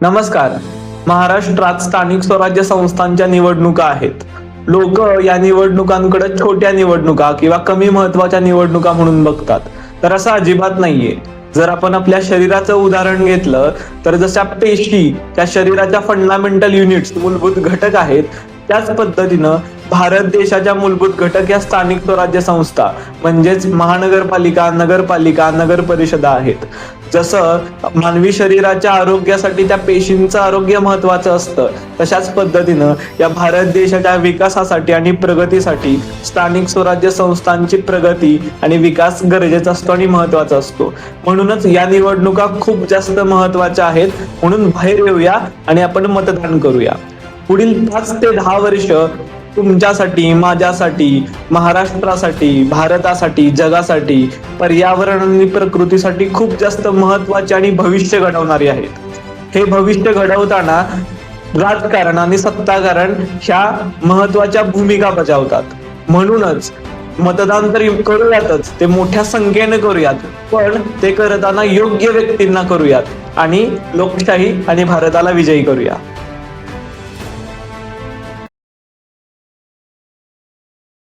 नमस्कार. महाराष्ट्रात स्थानिक स्वराज्य संस्थांच्या निवडणुका आहेत. लोक या निवडणुकांकडे छोट्या निवडणुका किंवा कमी महत्वाच्या निवडणुका म्हणून बघतात, तर असं अजिबात नाहीये. जर आपण आपल्या शरीराचं उदाहरण घेतलं तर जशा पेशी त्या शरीराच्या फंडामेंटल युनिट्स मूलभूत घटक आहेत, त्याच पद्धतीनं भारत देशाच्या मूलभूत घटक या स्थानिक स्वराज्य संस्था म्हणजेच महानगरपालिका, नगरपालिका, नगर परिषदा आहेत. जसं मानवी शरीराच्या आरोग्यासाठी त्या पेशींचं आरोग्य महत्वाचं असतं, तशाच पद्धतीनं या भारत देशाच्या विकासासाठी आणि प्रगतीसाठी स्थानिक स्वराज्य संस्थांची प्रगती आणि विकास गरजेचा असतो आणि महत्वाचा असतो. म्हणूनच या निवडणुका खूप जास्त महत्वाच्या आहेत. म्हणून बाहेर येऊया आणि आपण मतदान करूया. पुढील 5 ते 10 वर्ष तुमच्यासाठी, माझ्यासाठी, महाराष्ट्रासाठी, भारतासाठी, जगासाठी, पर्यावरण आणि प्रकृतीसाठी खूप जास्त महत्वाचे आणि भविष्य घडवणारी आहेत. हे भविष्य घडवताना राजकारण आणि सत्ताकारण ह्या महत्वाच्या भूमिका बजावतात. म्हणूनच मतदान तर करूयातच, ते मोठ्या संख्येने करूयात, पण ते करताना योग्य व्यक्तींना करूयात आणि लोकशाही आणि भारताला विजयी करूया.